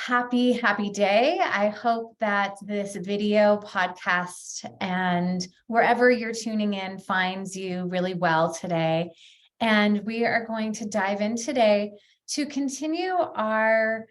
Happy day. I hope that this video, podcast, and wherever you're tuning in finds you really well today. And we are going to dive in today to continue our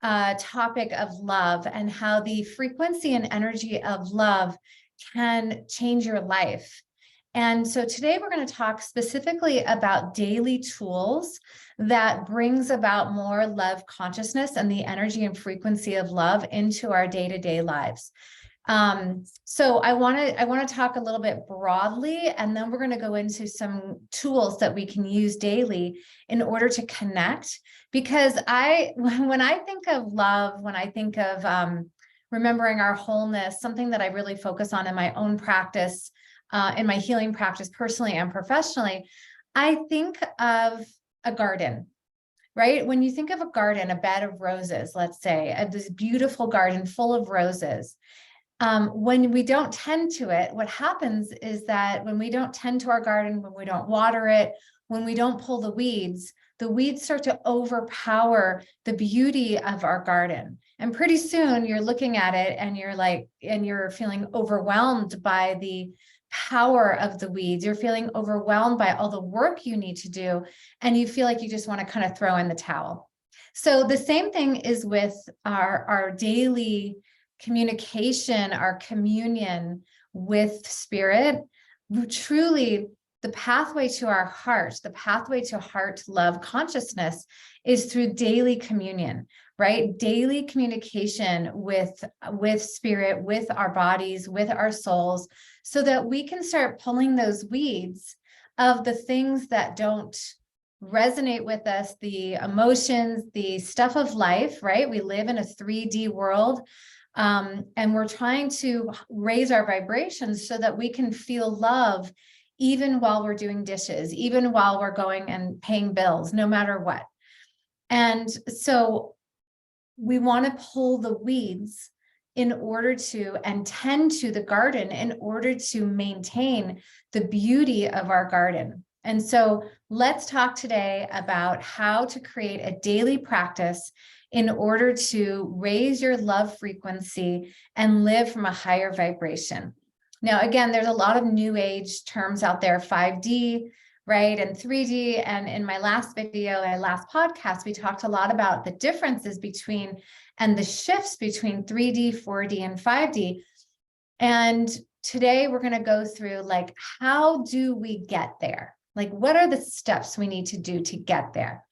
topic of love and how the frequency and energy of love can change your life. And so today we're going to talk specifically about daily tools that brings about more love consciousness and the energy and frequency of love into our day-to-day lives. So I want to talk a little bit broadly, and then we're going to go into some tools that we can use daily in order to connect. Because when I think of love, when I think of remembering our wholeness, something that I really focus on in my own practice, in my healing practice, personally and professionally, I think of a garden, right? When you think of a garden, a bed of roses, let's say, this beautiful garden full of roses, when we don't tend to it, what happens is that when we don't tend to our garden, when we don't water it, when we don't pull the weeds start to overpower the beauty of our garden. And pretty soon you're looking at it and you're feeling overwhelmed by the power of the weeds. You're feeling overwhelmed by all the work you need to do, and you feel like you just want to kind of throw in the towel. So the same thing is with our daily communication, our communion with spirit. Truly, the pathway to our heart, the pathway to heart love consciousness is through daily communion, right? Daily communication with spirit, with our bodies, with our souls, so that we can start pulling those weeds of the things that don't resonate with us, the emotions, the stuff of life, right? We live in a 3D world, and we're trying to raise our vibrations so that we can feel love even while we're doing dishes, even while we're going and paying bills, no matter what. And so we want to pull the weeds in order to, and tend to the garden in order to maintain the beauty of our garden. And so let's talk today about how to create a daily practice in order to raise your love frequency and live from a higher vibration. Now, again, there's a lot of new age terms out there, 5D, right? And 3D. And in my last video, my last podcast, we talked a lot about the differences between and the shifts between 3D, 4D, and 5D. And today we're going to go through, like, how do we get there? Like, what are the steps we need to do to get there?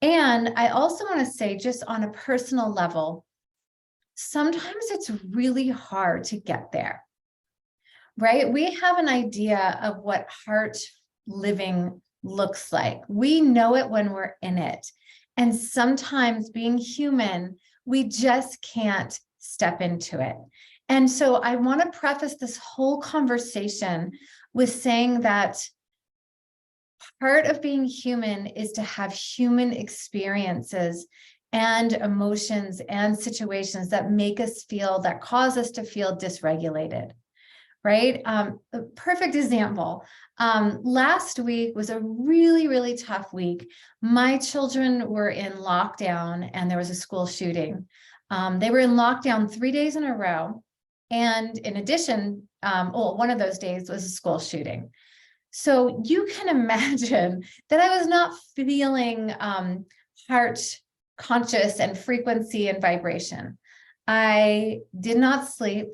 And I also want to say, just on a personal level, sometimes it's really hard to get there, right? We have an idea of what heart living looks like. We know it when we're in it. And sometimes, being human, we just can't step into it. And so I want to preface this whole conversation with saying that part of being human is to have human experiences and emotions and situations that make us feel, that cause us to feel dysregulated, right? A perfect example. Last week was a really, really tough week. My children were in lockdown and there was a school shooting. They were in lockdown 3 days in a row. And in addition, one of those days was a school shooting. So you can imagine that I was not feeling heart conscious and frequency and vibration. I did not sleep.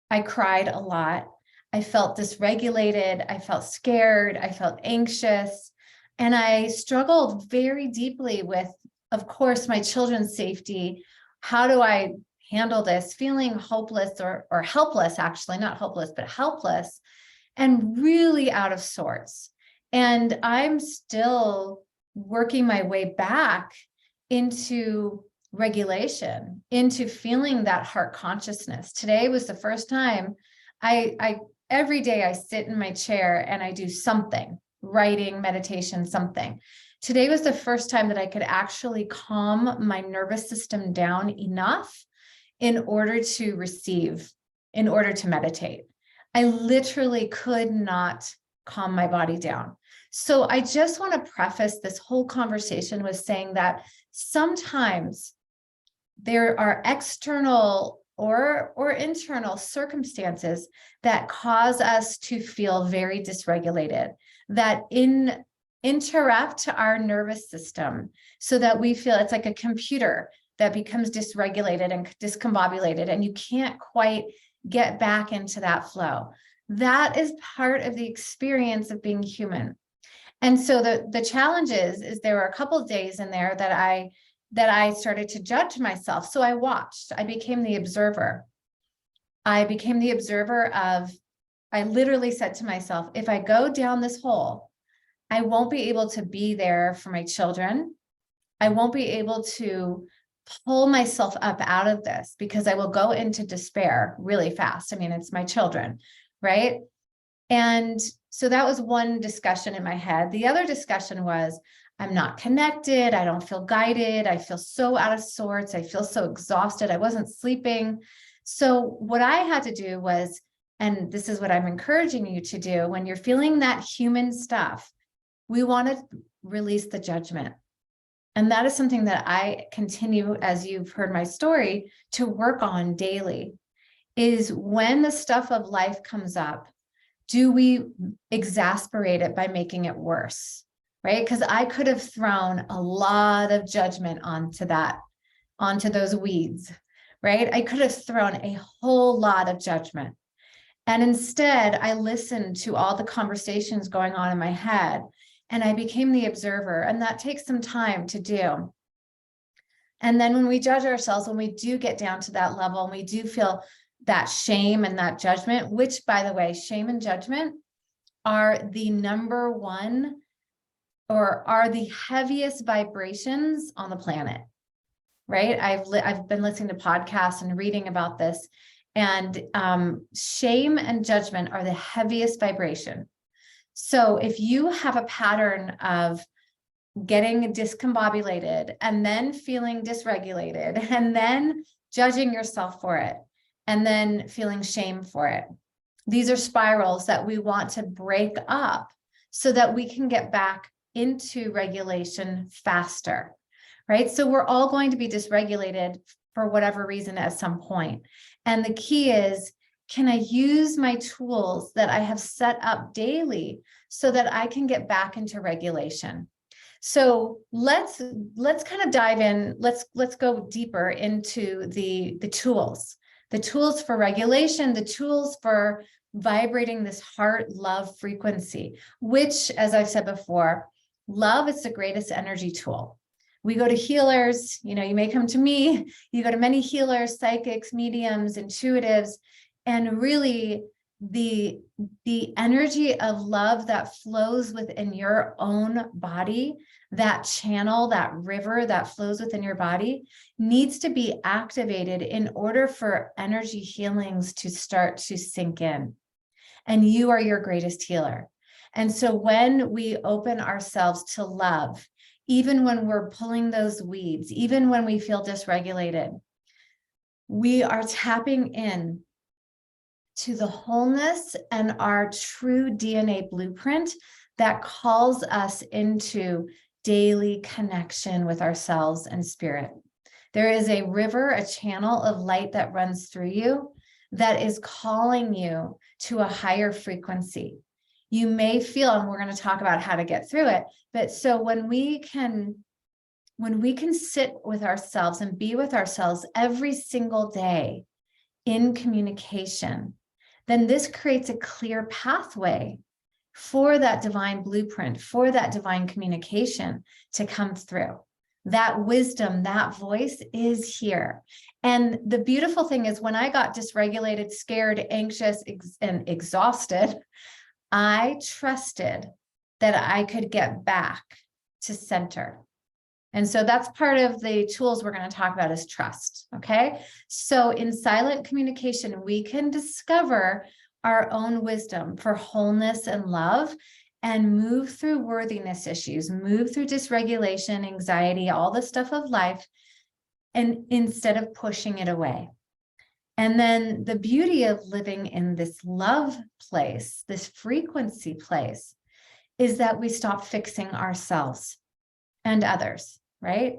I cried a lot. I felt dysregulated. I felt scared. I felt anxious. And I struggled very deeply with, of course, my children's safety. How do I handle this? Feeling hopeless or helpless, actually, not hopeless, but helpless, and really out of sorts. And I'm still working my way back into regulation, into feeling that heart consciousness. Today was the first time every day I sit in my chair and I do something, writing, meditation, something. Today was the first time that I could actually calm my nervous system down enough in order to receive, in order to meditate. I literally could not calm my body down. So I just want to preface this whole conversation with saying that sometimes there are external or internal circumstances that cause us to feel very dysregulated, that interrupt our nervous system so that we feel it's like a computer that becomes dysregulated and discombobulated, and you can't quite get back into that flow. That is part of the experience of being human. And so the challenge is there were a couple of days in there that I started to judge myself. So I watched, I became the observer. I became the observer of, I literally said to myself, if I go down this hole, I won't be able to be there for my children. I won't be able to pull myself up out of this because I will go into despair really fast. I mean, it's my children, right? And so that was one discussion in my head. The other discussion was, I'm not connected. I don't feel guided. I feel so out of sorts. I feel so exhausted. I wasn't sleeping. So what I had to do was, and this is what I'm encouraging you to do, when you're feeling that human stuff, we want to release the judgment. And that is something that I continue, as you've heard my story, to work on daily, is when the stuff of life comes up, do we exasperate it by making it worse, right? Because I could have thrown a lot of judgment onto those weeds, right? I could have thrown a whole lot of judgment. And instead, I listened to all the conversations going on in my head, and I became the observer. And that takes some time to do. And then when we judge ourselves, when we do get down to that level, and we do feel that shame and that judgment, which, by the way, shame and judgment are the number one, or are the heaviest vibrations on the planet, right? I've been listening to podcasts and reading about this, and shame and judgment are the heaviest vibration. So if you have a pattern of getting discombobulated and then feeling dysregulated and then judging yourself for it and then feeling shame for it, these are spirals that we want to break up so that we can get back into regulation faster, right? So we're all going to be dysregulated for whatever reason at some point. And the key is, can I use my tools that I have set up daily so that I can get back into regulation? So let's kind of dive in. Let's go deeper into the tools for regulation, the tools for vibrating this heart love frequency, which, as I've said before, love is the greatest energy tool. We go to healers, you may come to me, you go to many healers, psychics, mediums, intuitives, and really the energy of love that flows within your own body, that channel, that river that flows within your body, needs to be activated in order for energy healings to start to sink in. And you are your greatest healer. And so when we open ourselves to love, even when we're pulling those weeds, even when we feel dysregulated, we are tapping in to the wholeness and our true DNA blueprint that calls us into daily connection with ourselves and spirit. There is a river, a channel of light that runs through you that is calling you to a higher frequency. You may feel, and we're going to talk about how to get through it, but so when we can sit with ourselves and be with ourselves every single day in communication, then this creates a clear pathway for that divine blueprint, for that divine communication to come through. That wisdom, that voice is here. And the beautiful thing is, when I got dysregulated, scared, anxious, and exhausted, I trusted that I could get back to center. And so that's part of the tools we're going to talk about, is trust. Okay. So in silent communication, we can discover our own wisdom for wholeness and love, and move through worthiness issues, move through dysregulation, anxiety, all the stuff of life, and instead of pushing it away. And then the beauty of living in this love place, this frequency place, is that we stop fixing ourselves and others, right?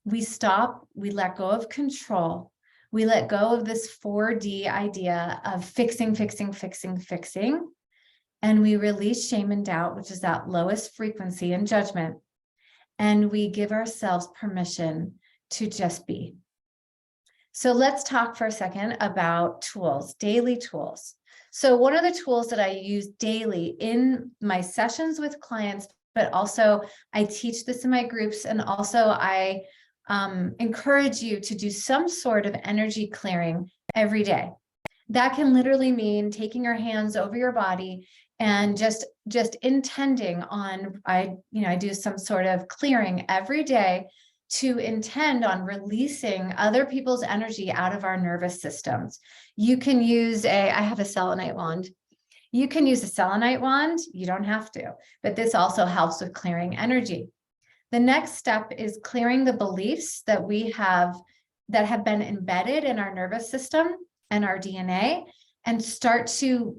We stop, we let go of control. We let go of this 4D idea of fixing, fixing, fixing, fixing. And we release shame and doubt, which is that lowest frequency in judgment. And we give ourselves permission to just be. So let's talk for a second about tools, daily tools. So one of the tools that I use daily in my sessions with clients, but also I teach this in my groups, and also I encourage you to do some sort of energy clearing every day. That can literally mean taking your hands over your body and just intending on, I do some sort of clearing every day to intend on releasing other people's energy out of our nervous systems. You can use I have a selenite wand. You can use a selenite wand. You don't have to, but this also helps with clearing energy. The next step is clearing the beliefs that we have that have been embedded in our nervous system and our DNA, and start to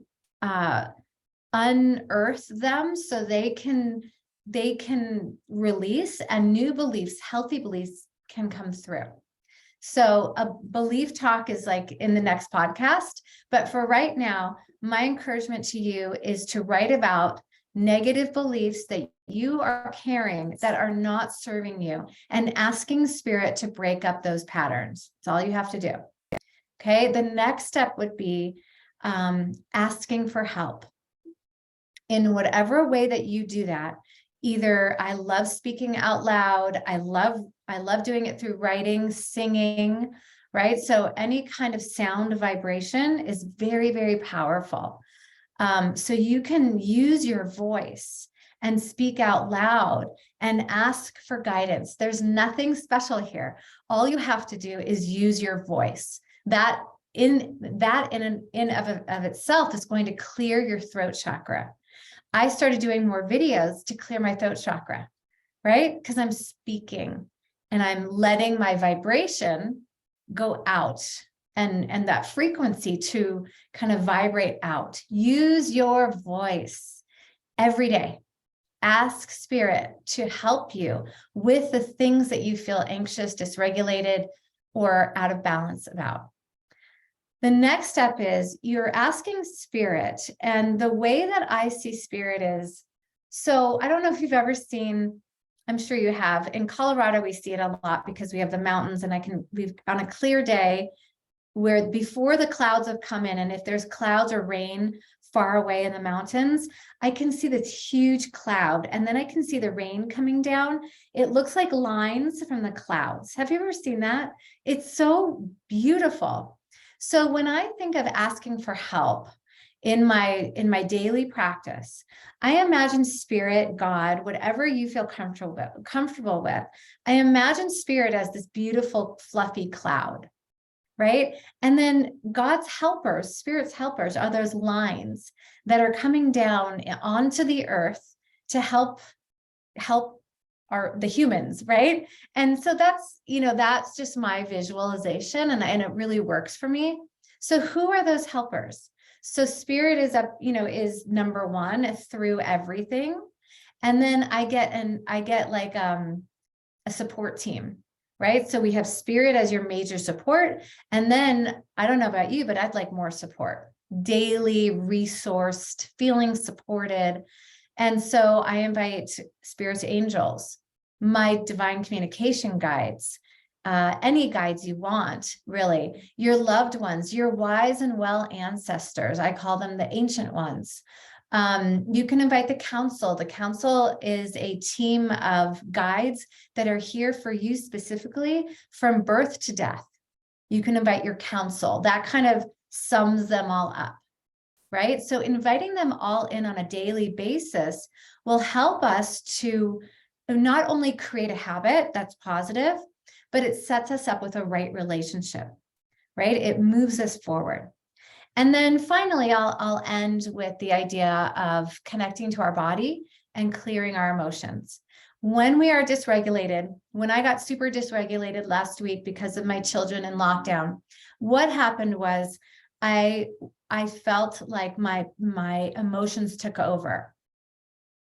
unearth them so they can release, and new beliefs, healthy beliefs, can come through. So a belief talk is like in the next podcast, but for right now, my encouragement to you is to write about negative beliefs that you are carrying that are not serving you, and asking spirit to break up those patterns. That's all you have to do. Okay, the next step would be asking for help in whatever way that you do that. Either I love speaking out loud, I love doing it through writing, singing, right? So any kind of sound vibration is very, very powerful. So you can use your voice and speak out loud and ask for guidance. There's nothing special here. All you have to do is use your voice. That in of itself is going to clear your throat chakra. I started doing more videos to clear my throat chakra, right? Because I'm speaking and I'm letting my vibration go out, and that frequency to kind of vibrate out. Use your voice every day. Ask spirit to help you with the things that you feel anxious, dysregulated, or out of balance about. The next step is you're asking spirit, and the way that I see spirit is, so I don't know if you've ever seen, I'm sure you have, in Colorado, we see it a lot because we have the mountains, and we've on a clear day where before the clouds have come in, and if there's clouds or rain far away in the mountains, I can see this huge cloud, and then I can see the rain coming down. It looks like lines from the clouds. Have you ever seen that? It's so beautiful. So when I think of asking for help in my daily practice, I imagine spirit, God, whatever you feel comfortable with. I imagine spirit as this beautiful, fluffy cloud, right? And then God's helpers, spirit's helpers, are those lines that are coming down onto the earth to help the humans, right? And so that's just my visualization, and it really works for me. So who are those helpers? So spirit is number one through everything. And then I get like a support team, right? So we have spirit as your major support. And then I don't know about you, but I'd like more support, daily resourced, feeling supported. And so I invite spirit's angels, my divine communication guides, any guides you want, really, your loved ones, your wise and well ancestors. I call them the ancient ones. You can invite the council. The council is a team of guides that are here for you specifically from birth to death. You can invite your council. That kind of sums them all up, right? So inviting them all in on a daily basis will help us to not only create a habit that's positive, but it sets us up with a right relationship, right? It moves us forward. And then finally, I'll end with the idea of connecting to our body and clearing our emotions. When we are dysregulated, when I got super dysregulated last week because of my children in lockdown, what happened was I felt like my emotions took over.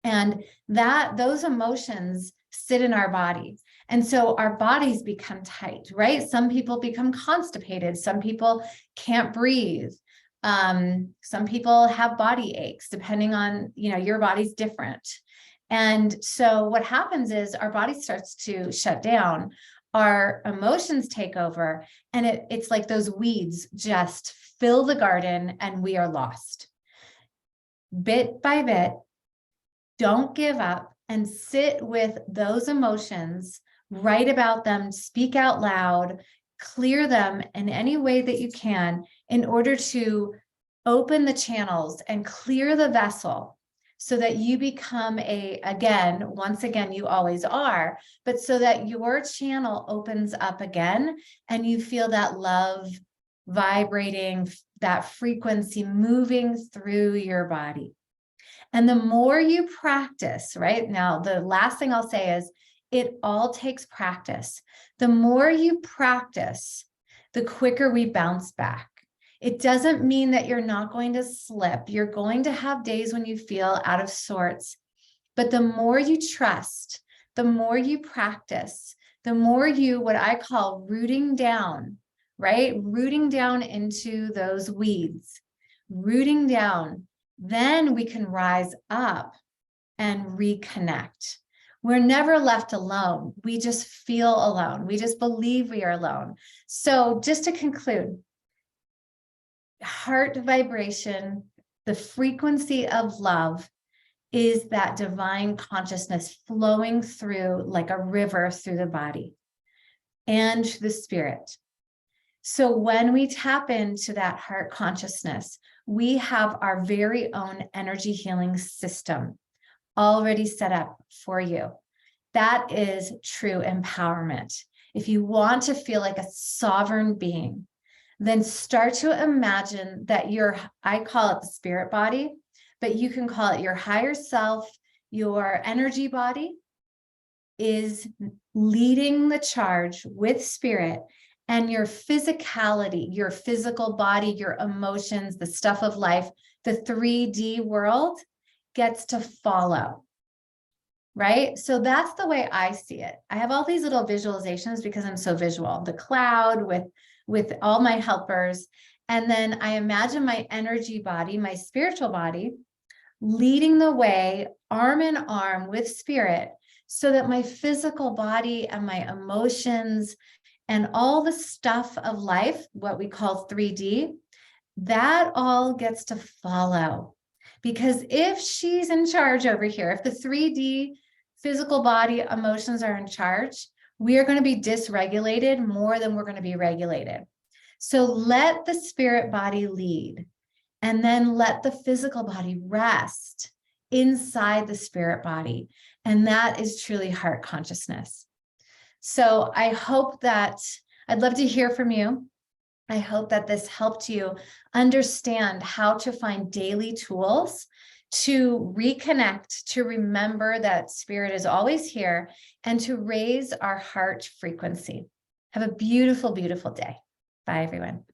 And those emotions sit in our body. And so our bodies become tight, right? Some people become constipated. Some people can't breathe. Some people have body aches, depending on, your body's different. And so what happens is our body starts to shut down, our emotions take over, and it's like those weeds just fill the garden and we are lost. Bit by bit, don't give up and sit with those emotions, write about them, speak out loud, clear them in any way that you can in order to open the channels and clear the vessel so that you become once again, you always are, but so that your channel opens up again and you feel that love vibrating, that frequency moving through your body. And the more you practice, right? Now, the last thing I'll say is it all takes practice. The more you practice, the quicker we bounce back. It doesn't mean that you're not going to slip. You're going to have days when you feel out of sorts. But the more you trust, the more you practice, the more you, what I call rooting down, right? Rooting down into those weeds, rooting down, then we can rise up and reconnect. We're never left alone. We just feel alone. We just believe we are alone. So just to conclude, heart vibration, the frequency of love is that divine consciousness flowing through like a river through the body and the spirit. So when we tap into that heart consciousness, we have our very own energy healing system already set up for you. That is true empowerment. If you want to feel like a sovereign being, then start to imagine that I call it the spirit body, but you can call it your higher self, your energy body is leading the charge with spirit, and your physicality, your physical body, your emotions, the stuff of life, the 3D world gets to follow, right? So that's the way I see it. I have all these little visualizations because I'm so visual, the cloud with all my helpers. And then I imagine my energy body, my spiritual body, leading the way, arm in arm with spirit, so that my physical body and my emotions and all the stuff of life, what we call 3D, that all gets to follow. Because if she's in charge over here, if the 3D physical body emotions are in charge, we are going to be dysregulated more than we're going to be regulated. So let the spirit body lead, and then let the physical body rest inside the spirit body. And that is truly heart consciousness. So I hope that I'd love to hear from you. I hope that this helped you understand how to find daily tools to reconnect, to remember that spirit is always here, and to raise our heart frequency. Have a beautiful, beautiful day. Bye, everyone.